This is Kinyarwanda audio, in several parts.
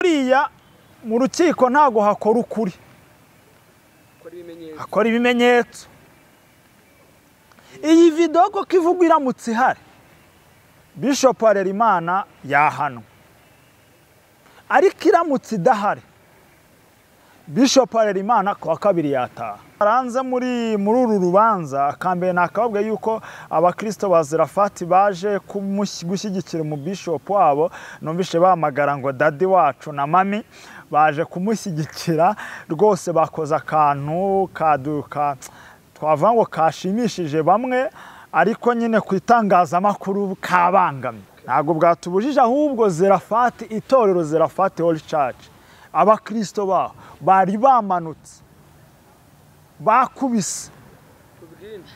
buriya mu rukiko ntago hakora ukuri, hakora ibimenyetso. Iyi video ko kivugwa iramutse ihari, Bishop Harerimana yahanwa. Ariko iramutse idahari, Bishop Harerimana kwa kabiri yataha. Aranze muri uru rubanza akambere nakababwe yuko abakristo ba Zerafati baje gushyigikira mu bishop wabo, numvishe bahamagara ngo dadi wacu na mami baje kumushyigikira rwose, bakoza akantu kaduka twavuga ngo kashimishije bamwe, ariko nyine ku itangazamakuru kabangamye. Ntabwo bwatubujije, ahubwo Zerafati, itorero Zerafati Holy Church, abakristo baho bari bamanutse bakubise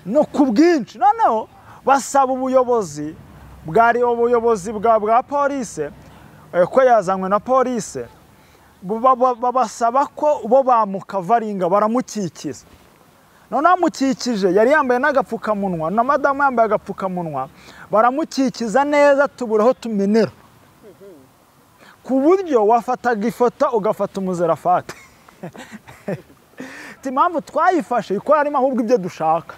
no kubwinshi, noneho basaba ubuyobozi bwa police ko yazanywe na police, babasaba ko bo bamukavaringa baramukikiza. Noneho amukikije yari yambaye n'agapfukamunwa na madamu yambaye agapfukamunwa, baramukikiza neza tuburaho tumenera, ku buryo wafataga ifoto ugafata umuzerafati. Impamvu twayifashe iko harimo ahubwo ibyo dushaka.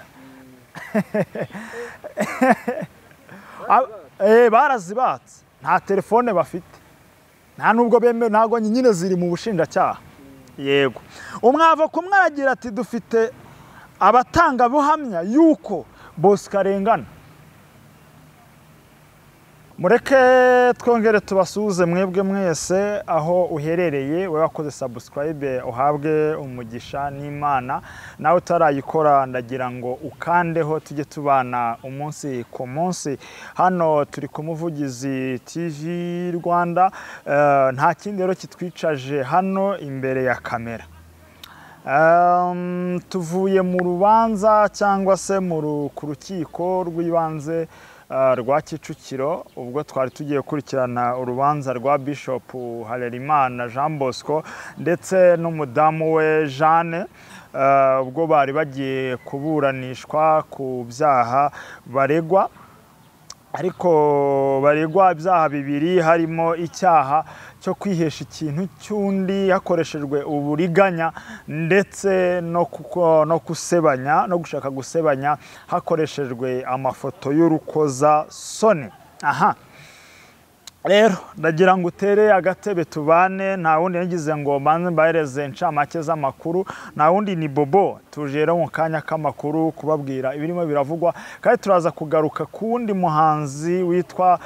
Barazibatse, nta telefone bafite, nta nubwo bembe, ntago nyine ziri mu bushinjacyaha. Yego, umwava kumwaragira ati dufite abatanga buhamya yuko Bosco arengana. Mureke twongere tubasuhuze mwebwe mwese aho uherereye, we wakoze subscribe uhabwe umugisha n'Imana, nawe utarayikora ndagira ngo ukandeho tujye tubana umunsi ku munsi. Hano turi ku Muvugizi TV Rwanda, nta kindi rero kitwicaje hano imbere ya kamera. Tuvuye mu rubanza cyangwa se ku rukiko rw'ibanze rwa Kicukiro, ubwo twari tugiye gukurikirana urubanza rwa Bishop Harerimana Jean Bosco ndetse n'umudamu we Jeanne, ubwo bari bagiye kuburanishwa ku byaha baregwa. Ariko baregwa ibyaha bibiri, harimo icyaha cyo kwihesha ikintu cy'undi hakoreshejwe uburiganya, ndetse no kusebanya, no gushaka gusebanya hakoreshejwe amafoto y'urukoza soni. Aha, rero ndagira ngo utere agatebe tubane, nta wundi yagize ngo mbanze mbahereze incamake z'amakuru, nta wundi ni Bobo. Tuje rero mu kanya k'amakuru kubabwira ibirimo biravugwa, kandi turaza kugaruka ku wundi muhanzi witwa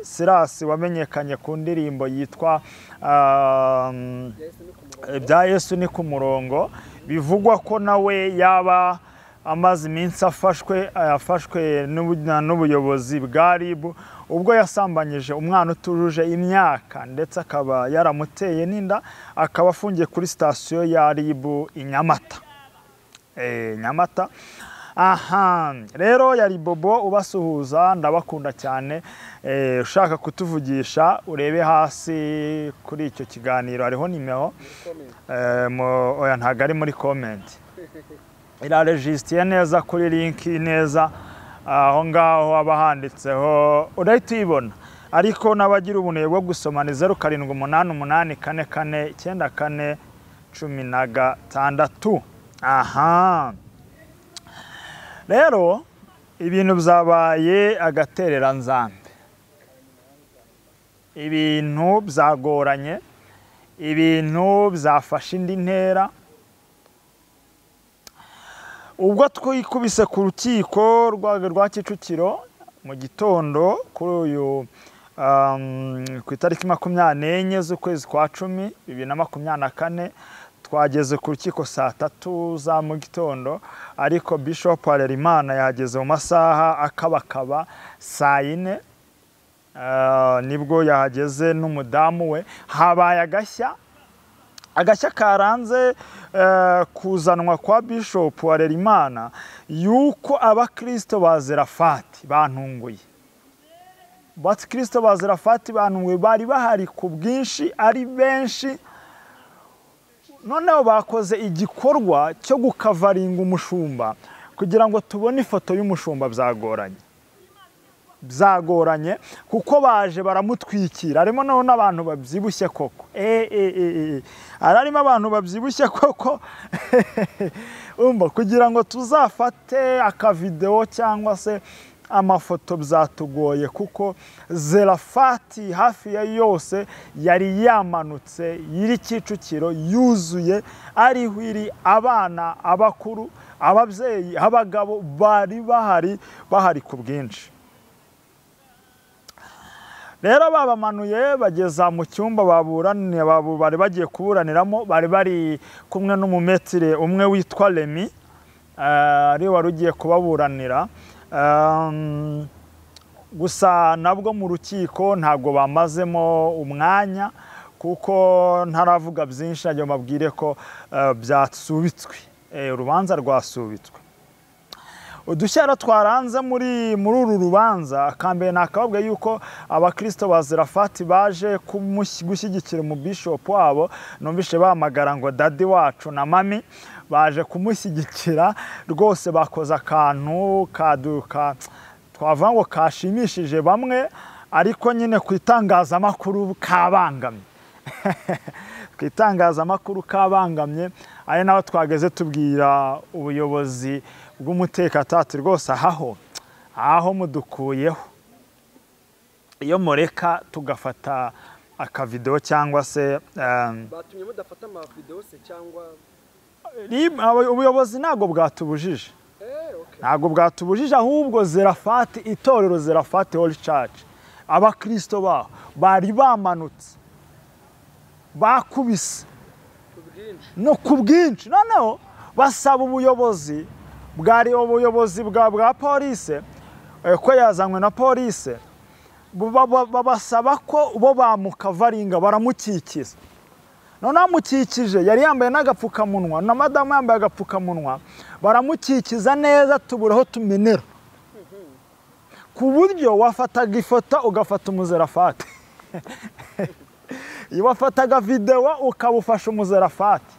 Silas wamenyekanye ku ndirimbo yitwa Bya Yesu ni ku murongo. Bivugwa ko nawe yaba amaze iminsi afashwe n'ubuyobozi bwa RIB ubwo yasambanyije umwana utujuje imyaka, ndetse akaba yaramuteye n'inda, akaba afungiye kuri sitasiyo ya RIB i Nyamata. Nyamata. Aha, rero yari Bobo ubasuhuza, ndabakunda cyane. Ushaka kutuvugisha urebe hasi kuri icyo kiganiro, hariho nimero, oya ntago ari muri comment, iraregistiye neza kuri link neza, aho ngaho aba handitseho urahita uyibona. Ariko n'abagira ubunebwe bwo gusoma ni 0788449416. Aha, rero ibintu byabaye agaterera nzambe, ibintu byagoranye, ibintu byafashe indi ntera. Ubwo twikubise ku rukiko rwa Kicukiro mu gitondo kuri uyu ku itariki 24 z'ukwezi kwa 10 2024, twageze ku rukiko saa 3 za mu gitondo, ariko Bishop Harerimana yageze mu masaha akabakaba saa 4, nibwo yahageze n'umudamu we. Habaye agashya karanze kuzanwa kwa Bishop Harerimana, yuko abakristo ba Zerafati bantunguye. Abakristo ba Zerafati bantunguye, bari bahari ku bwinshi ari benshi. Noneho bakoze igikorwa cyo gukavaringa umushumba kugira ngo tubone ifoto y'umushumba, byagoranye. byagoranye kuko baje baramutwikira, harimo n'abantu babyibushye koko, harimo abantu babyibushye koko kugira ngo tuzafate akavidewo cyangwa se amafoto byatugoye kuko Zerafati hafi ya yose yari yamanutse yiri Kicukiro yuzuye ariho iri, abana, abakuru, ababyeyi, abagabo bari bahari ku bwinshi. Rero babamanuye bageza mu cyumba bari bagiye kuburaniramo, bari kumwe n'umumetire umwe witwa Remy, ari wari ugiye kubaburanira. Gusa nabwo mu rukiko ntabwo bamazemo umwanya kuko ntaravuga byinshi, najya mabwire ko byasubitswe, urubanza rwasubitswe. Udushyara twaranze muri uru rubanza, akambere nakababwe yuko abakristo ba Zerafati baje gushyigikira umubishop wabo, numvishe bahamagara ngo dadi wacu na mami, baje kumushyigikira rwose, bakoze akantu kaduka twavuga ngo kashimishije bamwe, ariko nyine ku itangazamakuru kabangamye ku itangazamakuru kabangamye, ari naho twageze tubwira ubuyobozi bw'umutekatati rwose aho mudukuyeho, iyo mureka tugafata akavideo cyangwa se batumye mudafata amavideo se cyangwa ubuyobozi ntago bwatubujije, ntago bwatubujije, ahubwo Zerafati, itorero Zerafati Holy Church, abakristo baho bari bamanutse bakubise no ku bwinshi, noneho basaba ubuyobozi bwa polisi ko yazanywe na polisi, babasaba ko bo bamukavaringa, baramukikiza. Noneho amukikije yari yambaye n'agapfukamunwa, na madamu yambaye agapfukamunwa, baramukikiza neza tuburaho tumenera, ku buryo wafataga ifoto ugafata umuzerafati iyo wafataga video ukabufasha umuzerafati.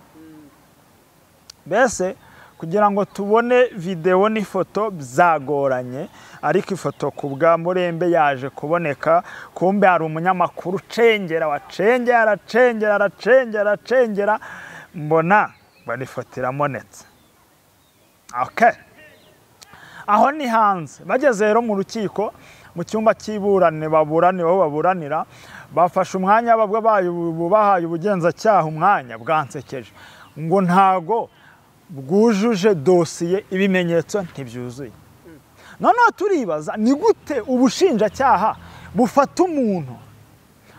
Mbese kugira ngo tubone video n'ifoto byagoranye, ariko ifoto ku bwa Murembe yaje kuboneka. Kumbe hari umunyamakuru aracengera, mbona ifoto iramonetse. Okay, aho ni hanze. Bageze rero mu rukiko, mu cyumba cy'iburane baburanira, bafashe umwanya bahaye ubugenzacyaha umwanya, bwansekeje ngo ntago bwujuje dosiye, ibimenyetso ntibyuzuye. Noneho turibaza, ni gute ubushinjacyaha bufata umuntu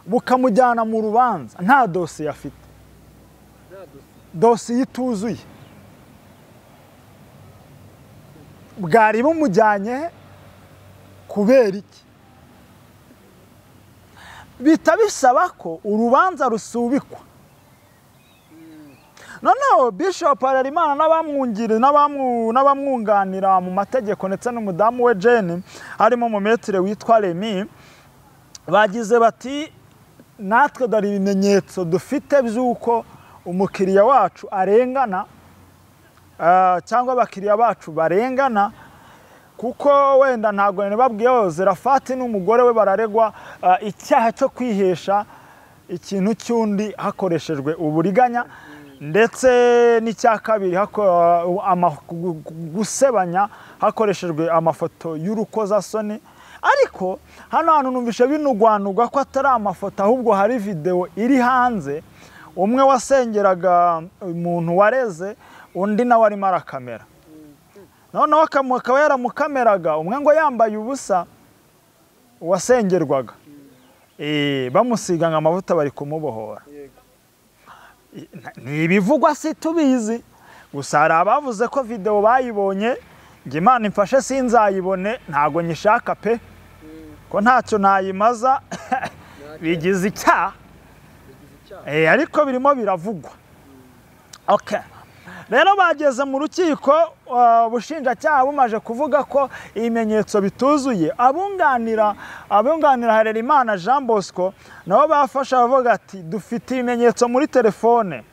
bukamujyana mu rubanza nta dosiye afite, dosiye ituzuye? Bwari bumujyanye kubera iki? Bita bisaba ko urubanza rusubikwa. Noneho Bishop Harerimana n'abamwunganira mu mategeko ndetse n'umudamu we Jane, harimo umumetire witwa Remy, bagize bati natwe dore ibimenyetso dufite by'uko umukiriya wacu arengana, cyangwa abakiriya bacu barengana, kuko wenda ntabwo nababwiyeho Zerafati n'umugore we bararegwa icyaha cyo kwihesha ikintu cy'undi hakoreshejwe uburiganya, ndetse n'icya kabiri gusebanya hakoreshejwe amafoto y'urukozasoni. Ariko hano hantu numvishe binugwanugwa ko atari amafoto, ahubwo hari video iri hanze, umwe wasengeraga umuntu wareze, undi nawe arimo arakamera. Noneho akaba yaramukameraga, umwe ngo yambaye ubusa wasengerwaga, bamusiga amavuta bari kumubohora. Ni ibivugwa si tubizi, gusa hari abavuze ko video bayibonye, nge Imana imfashe sinzayibone, ntago nyishaka pe, ko ntacyo nayimaza bigize icyaha, ariko birimo biravugwa. Okay, rero bageze mu rukiko, ubushinjacyaha bumaje kuvuga ko ibimenyetso bituzuye, abunganira Harerimana Jean Bosco nabo bafasha bavuga ati dufite ibimenyetso muri telefone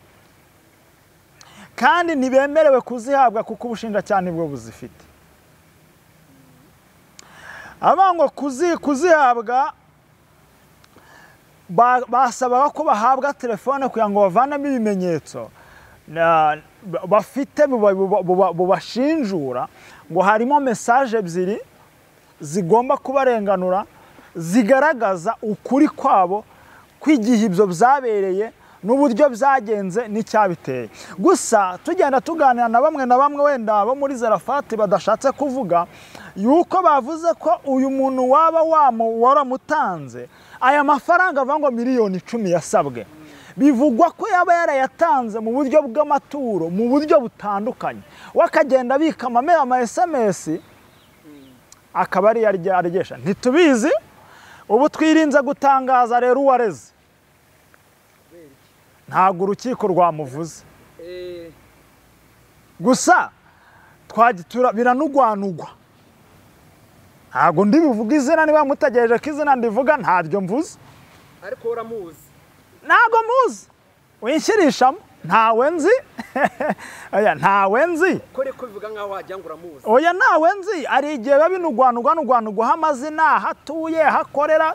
kandi ntibemerewe kuzihabwa kuko ubushinjacyaha nibwo buzifite. abango kuzihabwa basabaga ko bahabwa telefone kugira ngo bavanemo ibimenyetso bafite bubashinjura ngo harimo message ebyiri zigomba kubarenganura zigaragaza ukuri kwabo kwigihe ibyo byabereye n'uburyo byagenze n'icyabiteye. Gusa tugenda tuganira na bamwe wenda bo muri Zarafati badashatse kuvuga yuko bavuze ko uyu muntu waba waramutanze aya mafaranga avuga ngo miliyoni 10 yasabwe, bivugwa ko yaba yarayatanze mu buryo bw'amaturo mu buryo butandukanye, wakagenda bika ama SMS akaba ari yaryegesha. Ntitubizi, ubu twirinze gutangaza rero uwareze, ntabwo urukiko rwamuvuze. Gusa biranugwanugwa, ntabwo ndi bivuga izina, niba mutagejeje ko izina ndivuga ntaryo mvuze. Ariko uramuzi? Ntabwo muzi, winshirishamo, ntawe nzi. Oya, ntawe nzi. Kore ko bivuga nkaho wajya ngo uramuzi? Oya, ntawe nzi. Ari igihe babinugwanugwa amazina, hatuye, hakorera,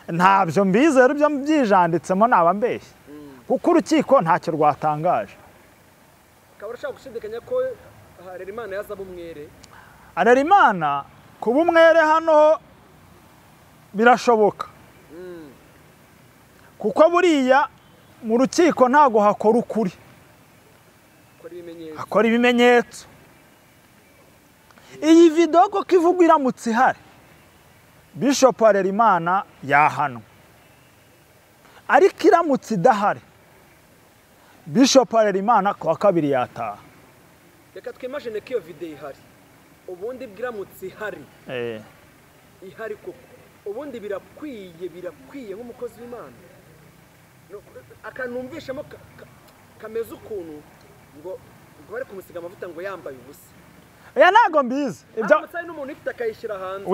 ntabyo mbize, rero ibyo byijanditsemo naba mbeshye, kuko urukiko ntacyo rwatangaje. Ukaba urashaka gushidikanya ko Harerimana yazaba umwere? Harerimana kuba umwere hano birashoboka, kuko buriya mu rukiko ntago hakora ukuri, hakora ibimenyetso. Iyi video ko kivuga iramutse ihari, Bishop Harerimana yahanwa. Ariko iramutse idahari, Bishop Harerimana kwa kabiri yataha. Reka twimagine ko iyo video ihari, ubundi bwiramutse ihari, ihari koko, ubundi birakwiye nk'umukozi w'Imana akanumvishamo kameze ukuntu ngo bari kumusiga amavuta ngo yambaye ubusa. Oya, ntago mbizi ibyo n'umuntu ifite akayishyira hanze.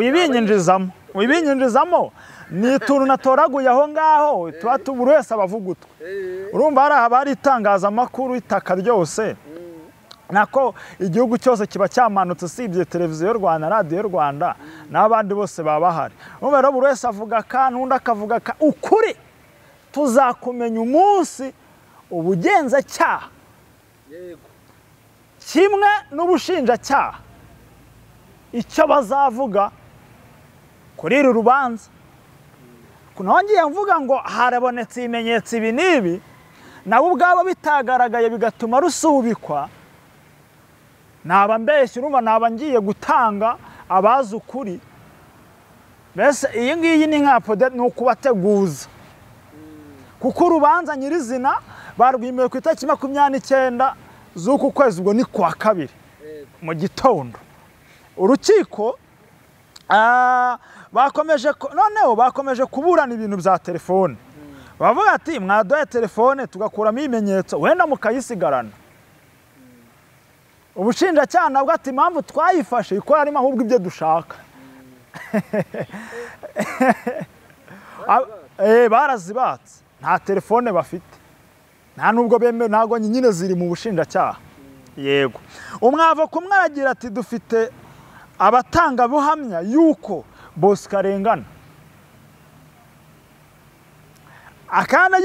Wibinyinjizamo ni tuntu natoraguye aho ngaho, tuba buri wese abavuga utwe. Urumva hari itangazamakuru itaka ryose, nako igihugu cyose kiba cyamanutse, usibye televiziyo y'u Rwanda, radio y'u Rwanda, n'abandi bose baba bahari. Urumva rero buri wese avuga ka, n'undi akavuga ka. Ukuri tuzakumenya umunsi ubugenzacyaha kimwe n'ubushinjacyaha icyo bazavuga kuri uru rubanza. Nongeye mvuga ngo harabonetse ibimenyetso ibi n'ibi, nabo ubwabo bitagaragaye bigatuma rusubikwa, naba mbeshye, urumva naba ngiye gutanga abazi ukuri. Mbese iyi ngiyi ni nka ni ukubateguza, kuko urubanza nyirizina barwimiye ku itariki 29 z'uku kwezi, ubwo ni kuwa kabiri mu gitondo. Urukiko bakomeje kuburana ibintu bya telefone, bavuga ati mwadoye telefone tugakuramo ibimenyetso wenda mukayisigarana. Ubushinjacyaha nabwo ati impamvu twayifashe ikora arimo ahubwo ibyo dushaka. Barazibatse, nta telefone bafite, nta nubwo bemewe, ntago nyine ziri mu bushinjacyaha. Yego, umwavo kumwe aragira ati dufite abatanga buhamya yuko Bosco arengana. Akana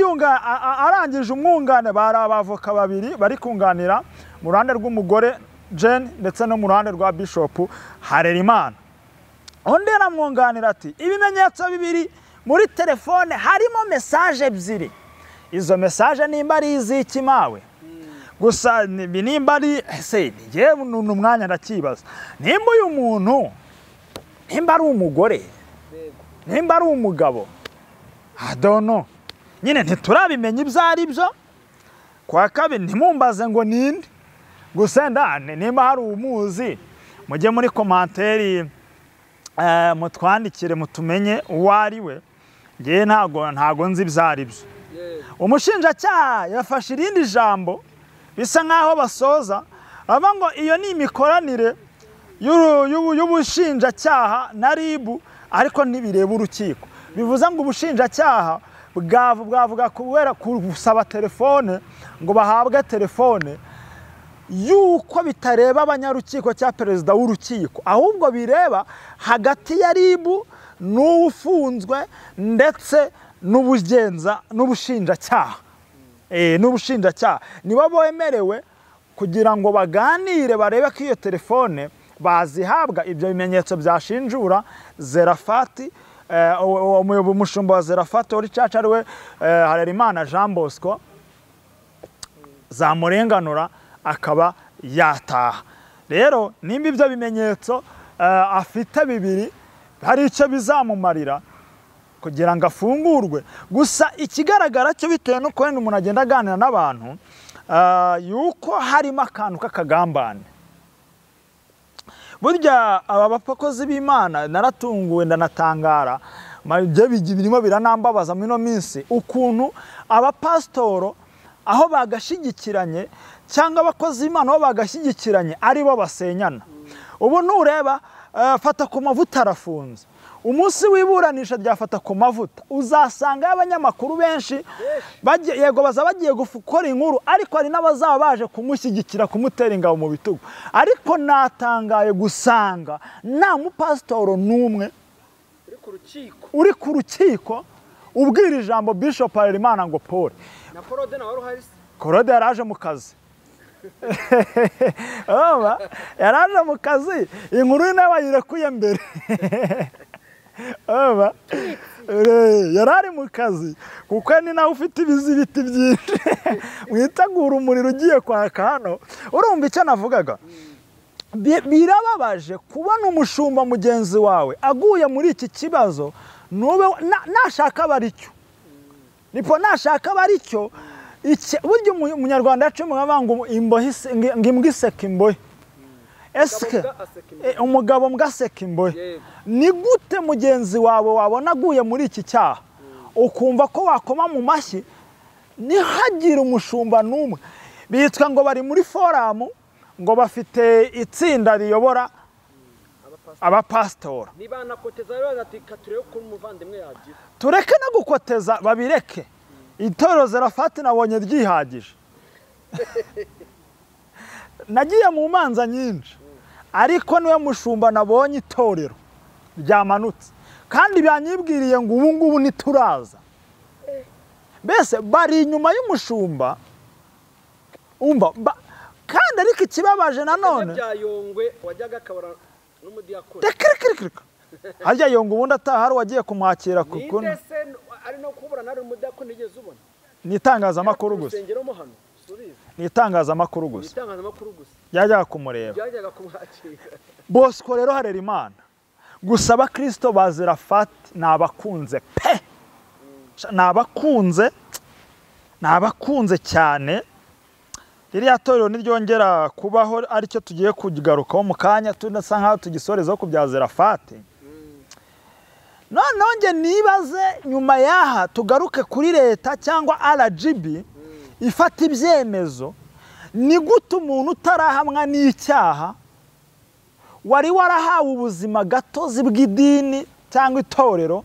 arangije umwungane, bari abavoka babiri bari kunganira mu ruhande rw'umugore Jane ndetse no mu ruhande rwa Bishop Harerimana. Undi aramwunganira ati ibimenyetso bibiri muri telefone harimo message ebyiri. Izo message nimba ari iziki mawe? Gusa nimba ari ese ngiye n'umwanya ndakibaza. Nimba uyu muntu nimba ari umugore, nimba ari umugabo, I don't know. Nyine ntiturabimenye ibyo ari byo. Kwa kabiri ntimumbaze ngo ninde. Gusa ndane nimba hari umuzi, mujye muri commentaire mutwandikire mutumenye uwo ari we. Ngiye ntago nzi ibyo ari byo. Umushinjacyaha yafashe irindi jambo bisa nkaho basoza, ava ngo iyo ni imikoranire y'ubushinjacyaha na RIB, ariko ntibireba urukiko. Bivuze ngo ubushinjacyaha bwavuga kubera gusaba telefone ngo bahabwe telefone, yuko bitareba abanyarukiko cya perezida w'urukiko, ahubwo bireba hagati ya ribu n'ufunzwe ndetse n'ubushinjacyaha. N'ubushinjacyaha nibo bemerewe kugira ngo baganire barebe ko iyo telefone bazihabwa ibyo bimenyetso byashinjura Zerafati, umushumba wa Zerafati wari caca ariwe Harerimana Jean Bosco, zamurenganura akaba yataha. Rero nimba ibyo bimenyetso afite bibiri hari icyo bizamumarira kugira ngo afungurwe. Gusa ikigaragara cyo bitewe no kwenda umuntu agenda aganira n'abantu yuko harimo akantu k'akagambane. Burya aba bakozi b'Imana naratunguwe ndanatangara, birimo biranambabaza muri no minsi ukuntu abapasitoro aho bagashigikiranye cyangwa abakozi b'Imana aho bagashigikiranye ari bo basenyana. Ubu nureba fata ku mavuta arafunze, umunsi w'iburanisha ryafata ku mavuta uzasanga abanyamakuru benshi yego baza bagiye gukora inkuru, ariko hari n'abazaba baje kumushyigikira kumutera ingabo mu bitugu. Ariko natangaye gusanga nta mupasitoro n'umwe uri ku rukiko ubwira ijambo Bishop Harerimana ngo Paul. Na Korode nawe uruhari se? Korode yaraje mu kazi. Yaraje mu kazi, inkuru nawe wayirekuye mbere. Yarari mu kazi kuko ni nawe ufite ibizibiti byinshi mwitegura umuriro ugiye kwaka hano. Urumva icyo navugaga? Birababaje kubona umushumba mugenzi wawe aguye muri iki kibazo, nube nashaka baricyo nipo nashaka baricyo. Burya umunyarwanda yaciye ngo imbohe ngimbwa iseka imbohe. Eske umugabo mbwaseka imbohe. Ni gute mugenzi wawe wabona aguye muri iki cyaha ukumva ko wakoma mu mashyi ntihagire umushumba n'umwe? Bitwa ngo bari muri foramu, ngo bafite itsinda riyobora abapasitora. Niba nakoteza rero ati katurebe ko umuvandimwe yagira. Tureke no gukoteza, babireke. Itorero Zerafati nabonye ryihagije. Nagiye mu manza nyinshi, ariko niwe mushumba nabonye itorero ryamanutse, kandi byanyibwiriye ngo ubu ngubu nituraza. Mbese bari inyuma y'umushumba, umva kandi ariko ikibabaje nanone byayongwe wajyaga kabara n'umudiyakoni. Harya Yongwe ubundi atahari wagiye kumwakira kuko ari no kubura nari umudiyakoni igeze ubona. Ni itangazamakuru gusa. Ni itangazamakuru gusa. Yajyaga kumureba. Yajyaga kumwakira. Bosco rero Harerimana gusa abakristo ba Zerafati nabakunze pe. Nabakunze cyane. Ririya torero niryongera kubaho aricyo tugiye kugarukaho mu kanya, tunasa nkaho tugisorezaho ku bya Zerafati. Noneho nge nibaze nyuma yaha tugaruke kuri leta cyangwa RGB ifata ibyemezo. Ni gute umuntu utarahamwa n'icyaha wari warahawe ubuzima gatozi bw'idini cyangwa itorero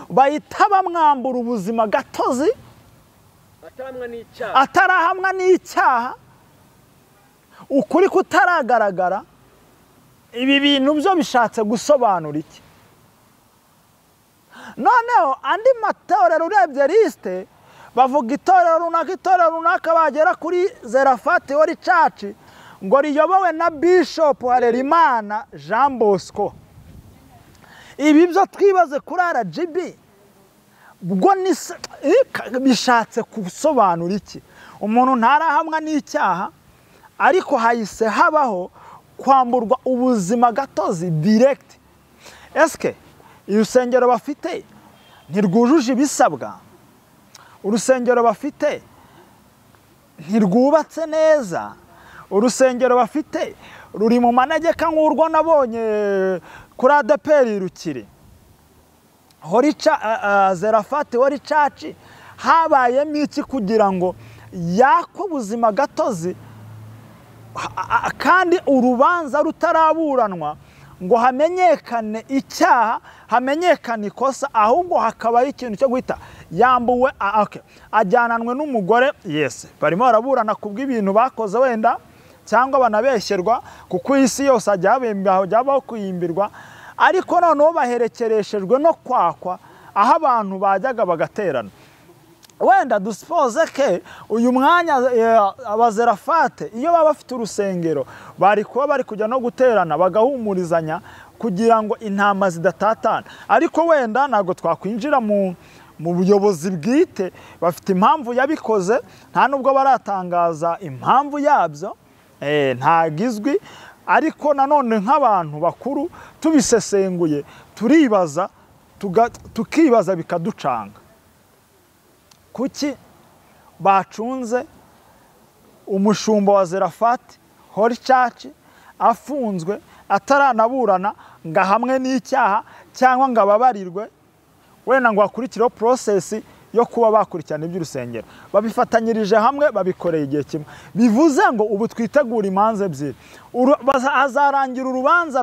bahita bamwambura ubuzima gatozi atarahamwa n'icyaha, ukuri kutaragaragara? Ibi bintu byo bishatse gusobanura iki? Noneho andi matorero urebye liste bavuga itorero runaka bagera kuri Zerafati wari caci ngo riyobowe na Bishop Harerimana Jean Bosco. Ibi byo twibaze kuri RGB bwo bishatse gusobanura iki? Umuntu ntarahamwa n'icyaha ariko hahise habaho kwamburwa ubuzima gatozi direct. Eske urusengero bafite ntirwujuje ibisabwa? Urusengero bafite ntirwubatse neza? Urusengero bafite ruri mu manegeka nk'urwo nabonye kuri ADPR Rukiri? Zerafati wari caci habayemo iki kugira ngo yako ubuzima gatozi kandi urubanza rutaraburanwa ngo hamenyekane icyaha, hamenyekane ikosa, ahubwo hakabaho ikintu cyo guhita yambuwe ajyananwe n'umugore? Yes, barimo baraburana kubw'ibintu bakoze wenda cyangwa banabeshyerwa kuko isi yose hajyabaho kuyimbirwa, ariko noneho baherekereshejwe no kwakwa aho abantu bajyaga bagaterana. Wenda dusipoze ke uyu mwanya abazerafate iyo baba bafite urusengero bari kuba bari kujya no guterana bagahumurizanya kugira ngo intama zidatatana, ariko wenda ntabwo twakwinjira mu buyobozi bwite, bafite impamvu yabikoze, nta nubwo baratangaza impamvu yabyo, ntabwo izwi, ariko nanone nk'abantu bakuru tubisesenguye turibaza tukibaza bikaducanga, kuki bacunze umushumba wa Zerafati Holy Church afunzwe ataranaburana ngo hamwe n'icyaha cyangwa ngo ababarirwe wenda ngo akurikireho process yo kuba bakurikirana iby'urusengero, babifatanyirije hamwe babikoreye igihe kimwe, bivuze ngo ubu twitegura imanza ebyiri, azarangira urubanza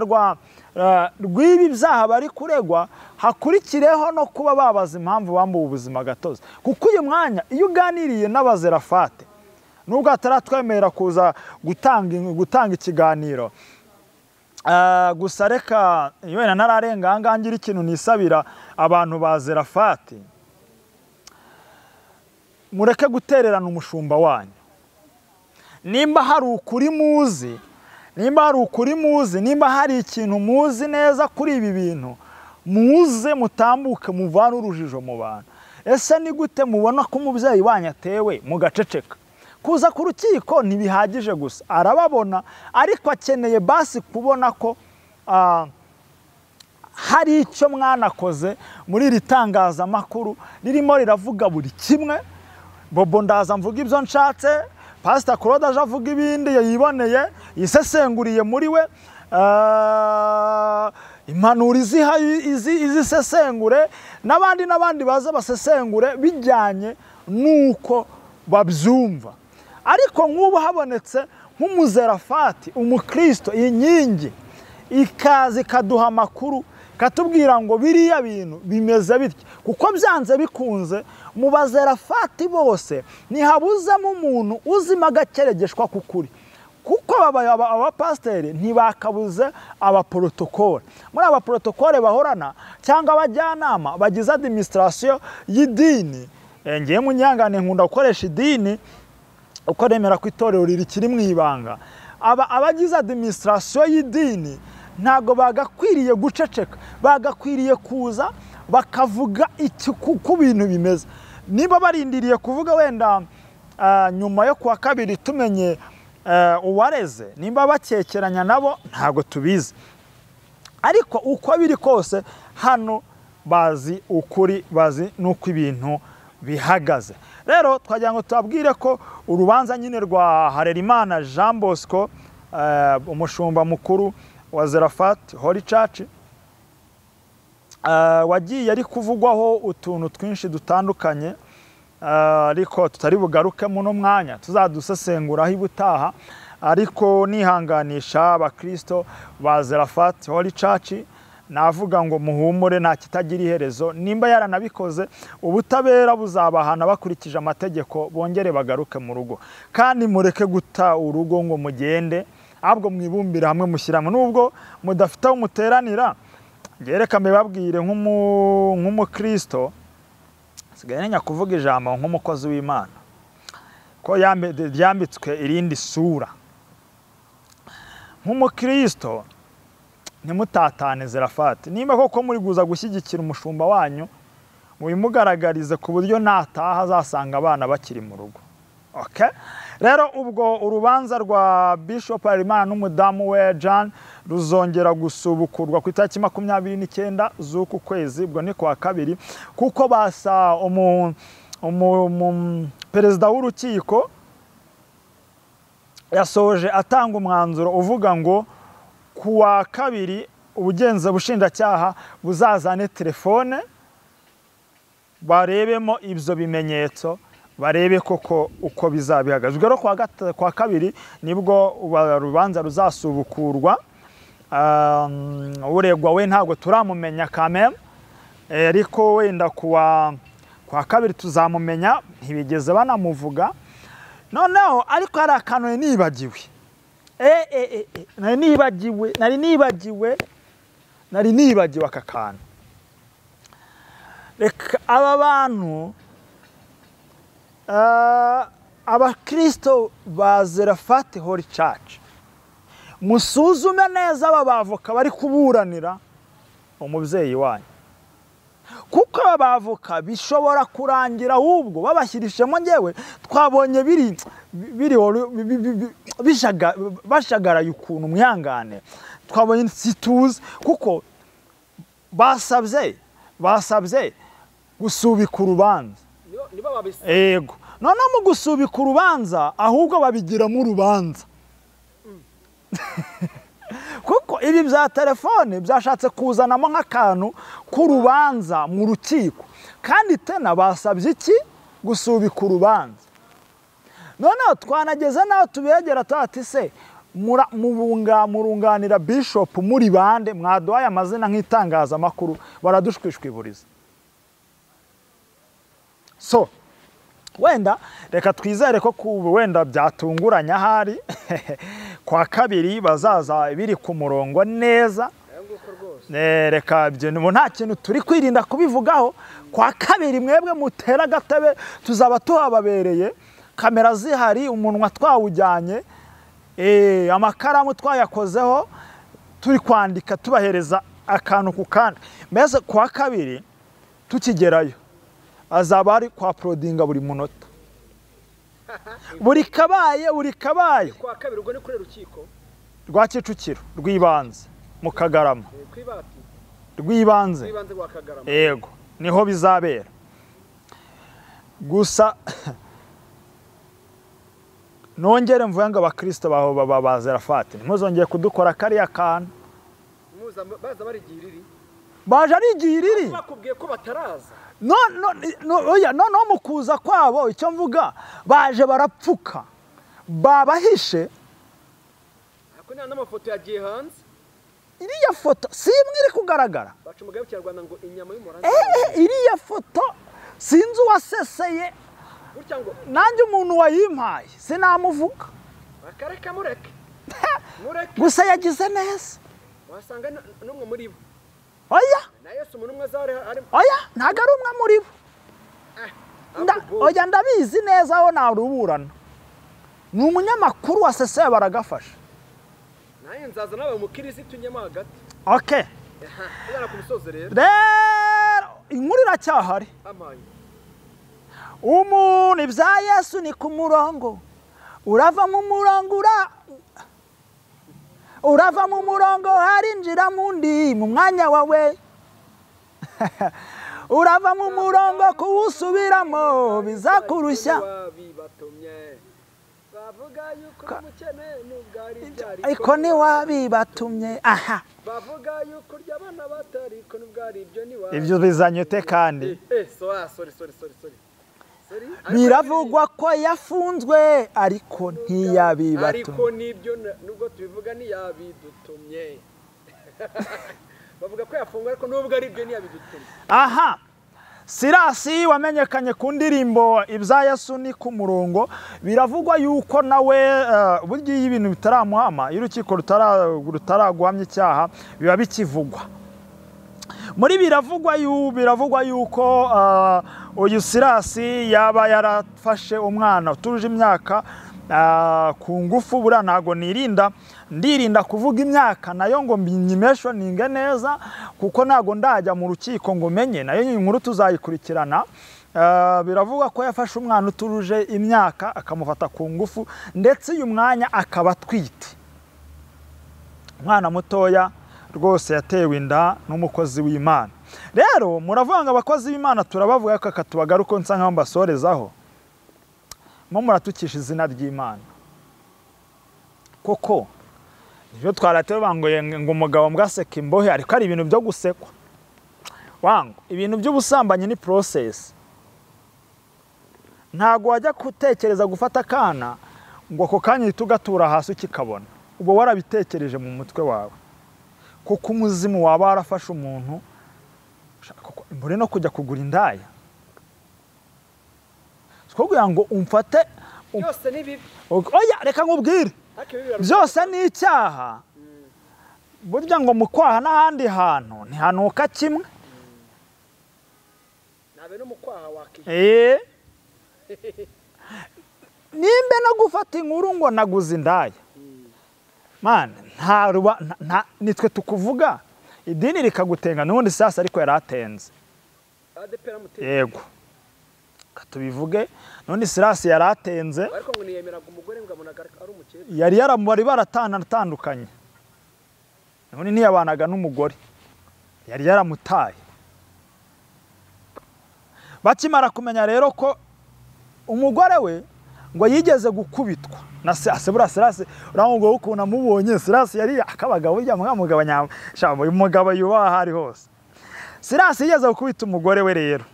rw'ibi byaha bari kuregwa, hakurikireho no kuba babaza impamvu bambuwe ubuzima gatozi, kuko uyu mwanya iyo uganiriye n'abazerafate nubwo ataratwemera kuza gutanga ikiganiro, gusa reka wenda nararenga ahangaha ngira ikintu nisabira abantu ba Zerafati, mureke gutererana umushumba wanyu. Nimba hari ukuri muzi, nimba hari ikintu muzi neza kuri ibi bintu, muze mutambuke muvane urujijo mu bantu. Ese ni gute mubona ko umubyeyi wanyu atewe mugaceceka? Kuza ku rukiko ntibihagije gusa, arababona, ariko akeneye basi kubona ko hari icyo mwanakoze muri iri tangazamakuru ririmo riravuga buri kimwe. Bobo ndaza mvuga ibyo nshatse, Pastor Claude aje avuga ibindi yiboneye yisesenguriye muri we, impanuro izisesengure, n'abandi baza basesengure bijyanye nuko babyumva. Ariko nk'ubu habonetse nk'umuzerafati, umukristo, inkingi ikaza ikaduha amakuru, katubwira ngo biriya bintu bimeze bityo, kuko byanze bikunze mu bazerafati bose ntihabuzamo umuntu uzima agakeregeshwa kukuri, kuko abapasiteri ntibakabuze abaprotokole. Muri abaprotokole bahorana cyangwa abajyanama bagize administration y'idini, ngiye munyangane nkunda gukoresha idini uko remera ku itorero rikiri mu ibanga, abagize administration y'idini ntago bagakwiriye guceceka, bagakwiriye kuza bakavuga ku bintu bimeze. Niba barindiriye kuvuga wenda nyuma yo kuwa kabiri tumenye uwareze, nimba bakekeranya nabo ntago tubizi, ariko uko biri kose hano bazi ukuri, bazi nuko ibintu bihagaze. Rero twagira ngo tubabwire ko urubanza nyine rwa Harerimana Jean Bosco, umushumba mukuru wa Zerafati Holy Church, wagiye ari kuvugwaho utuntu twinshi dutandukanye, ariko tutari bugaruke muno mwanya, tuzadusesenguraho ibutaha, ariko nihanganisha abakristo ba Zerafati Holy Church, navuga ngo muhumure nta kitagira iherezo. Nimba yaranabikoze ubutabera buzabahana bakurikije amategeko, bongere bagaruke mu rugo, kandi mureke guta urugo ngo mugende, ahubwo mwibumbira hamwe mushyiramo. Nubwo mudafite aho muteranira, reka mbibabwire nk'umukristo, sigaye nya kuvuga ijambo nk'umukozi w'Imana ko ryambitswe irindi sura. Nk'umukristo ntimutatane Zerafati, nimba koko muri guza gushyigikira umushumba wanyu, mubimugaragarize ku buryo nataha azasanga abana bakiri mu rugo. Okay? Rero ubwo urubanza rwa Bishop Harerimana n'umudamu we Jean ruzongera gusubukurwa ku itariki 29 z'uku kwezi, ubwo ni kwa kabiri, kuko basa perezida w'urukiko yasoje atanga umwanzuro uvuga ngo kuwa kabiri ubugenza bushinjacyaha buzazane telefone barebemo ibyo bimenyetso, barebe koko uko bizabihagaze. Rero kwa kabiri nibwo urubanza ruzasubukurwa. Uregwa we ntabwo turamumenya kameme, ariko wenda kwa kabiri tuzamumenya, ntibigeze banamuvuga. Noneho ariko hari akantu nibagiwe, nari nibagiwe aka kantu. Reka aba bantu abakristo ba Zarephath Holy Church musuzume neza aba bavoka bari kuburanira umubyeyi wanyu, kuko aba bavoka bishobora kurangira ahubwo babashyirishemo ngewe twabonye bashagaraye ukuntu mwihangane, twabonye situze kuko basabye gusubika urubanza. Yego, noneho mu gusubika urubanza ahubwo babigiramo urubanza. Kuko ibi bya telefone byashatse kuzanamo nk'akantu k'urubanza mu rukiko, kandi tena basabye iki? Gusubika urubanza. Noneho twanageze naho tubegera tuti se murunganira bishop muri bande, mwaduhaye amazina nk'itangazamakuru baradushwishwiburiza. So wenda reka twizere ko wenda byatunguranya hari kwa kabiri bazaza biri ku murongo neza. Reka ibyo nta kintu turi kwirinda kubivugaho. Kwa kabiri mwebwe mutera gatebe tuzaba tuhababereye, kamera zihari, umunwa twawujyanye, amakaramu twayakozeho, turi kwandika tubahereza akantu ku kandi. Mbese kwa kabiri tukigerayo azaba ari kwa prodinga buri munota, buri kabaye. Kwa kabiri ubwo ni kuri rukiko rwa Kicukiro rw'ibanze mu Kagarama, rw'ibanze rwa Kagarama. Yego, niho bizabera. Gusa nongere mvuye ngo abakristo baho ba Zarephath ntuzongeye kudukora kariya kantu. Baza barigiriri, baje ari igiriri, bakubwiye ko bataraza. No mu kuza kwabo icyo mvuga baje barapfuka, babahise. Ako nta n'amafoto yagiye hanze. Iriya foto si imwe iri kugaragara. Baca umugabo cy'Rwanda ngo inyama y'umuranga. Iriya foto sinzi uwaseseye, nanjye umuntu wayimpaye sinamuvuga. Bakareka mureke. Gusa yagize neza. Wasanga n'umwe muri bo. Oya, na Yesu umuntu umwe azare ari. Oya, ntago ari umwe muri bo. Oya, ndabizi neza aho naruburana. Ni umunyamakuru waseseye baragafasha. Naye nzaza nawe umukirisitu nyama hagati. Okay. Ugana ku musozo rero. Inkuru iracyahari. Amaye. Umuntu ibya Yesu ni ku murongo. Urava mu murongo harinjira mundi mu mwanya wawe. Urava mu murongo kuwusubiramo bizakurushya. Bavuga yuko umukene n'ubwari byari. Ariko ni wabibatumye. Aha. Bavuga yuko ry'abana batari ko n'ubwari ibyo ni wa. Ibyo bizanyute kandi. Sorry. Biravugwa ko yafunzwe ariko ntiyabibatumye. Ariko nibyo nubwo tubivuga ntiyabidutumye. Bavuga ko yafungwa ariko nubwo ari ibyo ntiyabidutumye. Aha. Sirasi wamenyekanye ku ndirimbo ibya Yesu ni ku murongo, biravugwa yuko nawe burya ibintu bitaramuhama, y'urukiko rutaraguhamya icyaha biba bikivugwa. Muri biravugwa yuko uyu Sirasi yaba yarafashe umwana utuje imyaka ku ngufu. Buriya ntago ndirinda kuvuga imyaka nayo ngo mbinyimeshoninge neza, kuko ntago ndajya mu rukiko ngo menye, nayo inkuru tuzayikurikirana. Biravuga ko yafashe umwana utuje imyaka akamufata ku ngufu, ndetse uyu mwanya akaba atwite. Umwana mutoya rwose yatewe inda n'umukozi w'Imana. Rero muravuga ngo abakozi b'Imana turabavuga ko akatubagaruko nsa nkaho mbasorezaho, muratukisha izina ry'Imana. Koko nibyo twaratewe bangoye ngo umugabo mbwaseka imbohe, ariko ari ibintu byo gusekwa. Wango ibintu by'ubusambanyi ni process. Ntago wajya gutekereza gufata akana ngo ako kanya tugatura hasi ukikabona. Ubo warabitekereje mu mutwe wawe. Kuko umuzimu waba warafashe umuntu mbure no kujya kugura indaya. Kugira ngo umfate yose ni bibi. Oya, reka nkubwire. byose ni icyaha burya ngo mu kwaha n'ahandi hantu ntihanuka kimwe nimbe no gufata inkuru ngo naguze indaya mani nitwe tukuvuga idini rikagutenga n'ubundi sasa ariko yaratenze yego tubivuge none Sirasi yaratenze ariko ngo niyemeraga umugore ngo amunaga ari umukecuru yari yaramubari baratandukanye none ntiyabanaga n'umugore yari yaramutaye bakimara kumenya rero ko umugore we ngo yigeze gukubitwa na Sirasi urango ukuntu amubonye Sirasi yari akabaga burya mugabo nyamshamo umugabo yubaha hari hose Sirasi yigeze gukubita umugore we rero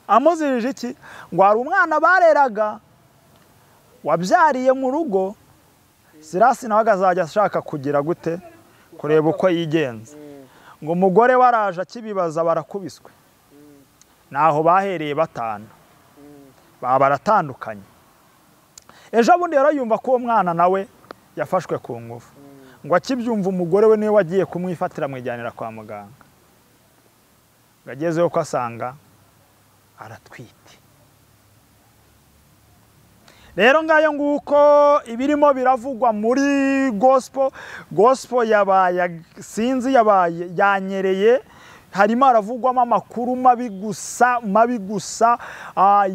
amuzirije iki ngo ari umwana bareraga wabyariye mu rugo Sirasi nawe azajya ashaka kugira gute kureba uko yigenza ngo umugore waraje akibibaza barakubiswe naho bahereye batana baratandukanye ejo bundi rero yumva ko uwo mwana nawe yafashwe ku ngufu ngo akibyumva umugore we niwe wagiye kumwifatira mwijyanira kwa muganga gagezeyo ko asanga aratwite rero ngayo nguko ibirimo biravugwa muri gospel yabaye sinzi yabaye yanyereye harimo aravugwamo amakuru mabi gusa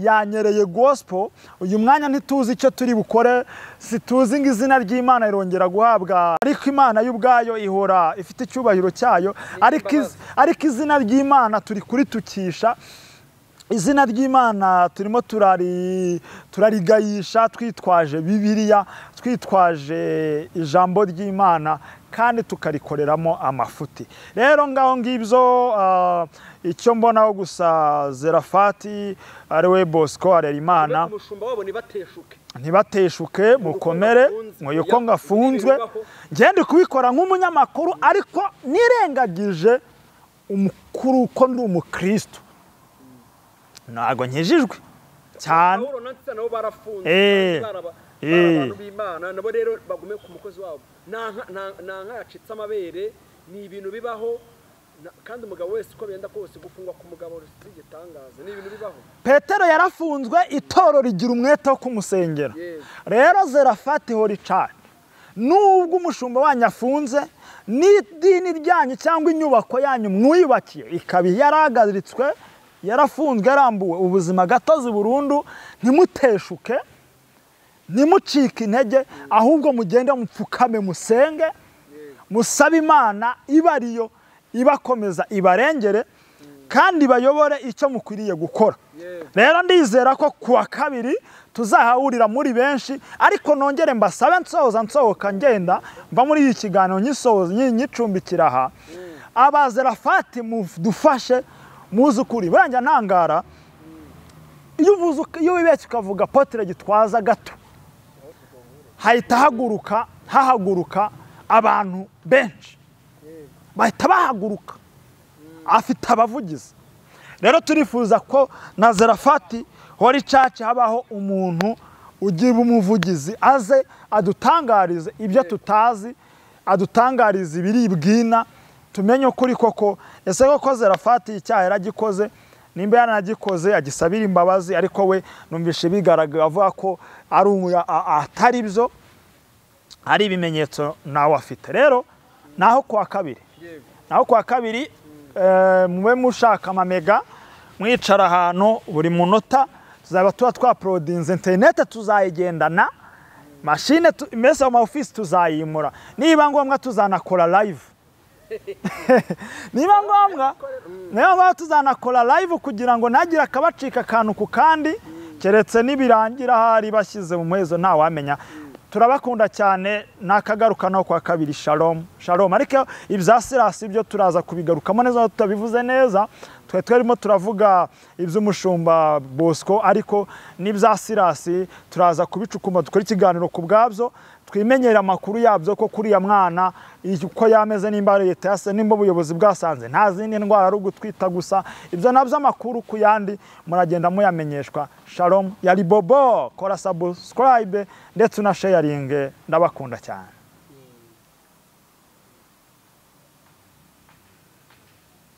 yanyereye gospel uyu mwanya ntituzi icyo turi bukore situzi ngo izina ry'Imana irongera guhabwa ariko Imana y'ubwayo ihora ifite icyubahiro cyayo ariko izina ry'Imana turi kuritukisha izina ry'Imana turimo turarigayisha twitwaje Bibiliya twitwaje ijambo ry'Imana kandi tukarikoreramo amafuti rero ngaho ngibyo icyo mbonaho gusa Zerafati ariwe Bosco Harerimana umushumba wabo ntibateshuke mukomere mwuko ngafunzwe ngende kubikora nk'umunyamakuru ariko nirengagije umukuru ko ndi umukristo ntago nkijijwe cyane nabo barafunze abantu b'Imana nabo rero bagume ku mukozi wabo nka yacitse amabere ni ibintu bibaho kandi umugabo wese uko benda kose gufungwa ku mugabo rigitangaza ni ibintu bibaho Petero yarafunzwe itoro rigira umwete wo kumusengera rero Zerafati hori cyane nubwo umushumba wanyu afunze n'idini ryanyu cyangwa inyubako yanyu mwuyubakiye ikabi yarahagaritswe yarafunzwe yarambuwe ubuzima gatozi burundu ntimuteshuke ntimucike intege ahubwo mugende mupfukame musenge musabe Imana ibariyo ibakomeza ibarengere kandi bayobore icyo mukwiriye gukora rero ndizera ko kuwa kabiri tuzahahurira muri benshi ariko nongere mbasabe nsohoka ngenda mba muri iki kiganiro nyicumbikira aha abazerafati mudufashe muzukuri buranja ntangara iyo wibeshye ukavuga Apotre Gitwaza gato hahita hahaguruka abantu benshi bahita bahaguruka afite abavugizi rero turifuza ko na Zerafati hori church habaho umuntu ugira umuvugizi aze adutangarize ibyo tutazi adutangarize ibiribwina tumenye ukuri koko ese koko Zerafati icyaha yaragikoze nimba yanagikoze agisabira imbabazi ariko we numvishe bigaragara avuga ko ari atari byo ari ibimenyetso nawe afite rero naho kwa kabiri mube mushaka amamega mwicara ahantu buri munota tuzaba twaprodinze internet tuzayigendana machine mese mu office tuzayimura niba ngombwa tuzanakora live niba ngombwa tuzanakora live kugira ngo nagira akabacika akantu ku kandi keretse nibirangira hari bashyize mu muhezo nta wamenya turabakunda cyane nakagaruka no kwa kabiri shalom ariko ibya Sirasi byo turaza kubigarukamo neza tutabivuze neza twarimo turavuga iby'umushumba Bosco ariko n'ibya Sirasi turaza kubicukuma dukora ikiganiro ku bwabyo twimenyera amakuru yabyo ko kuriya mwana uko yameze nimba leta yase nimba ubuyobozi bwasanze nta zindi ndwara ari ugutwita gusa ibyo nabyo amakuru ku yandi muragenda muyamenyeshwa. Shalom, yari Bobo, kora subscribe ndetse na sharing, ndabakunda cyane.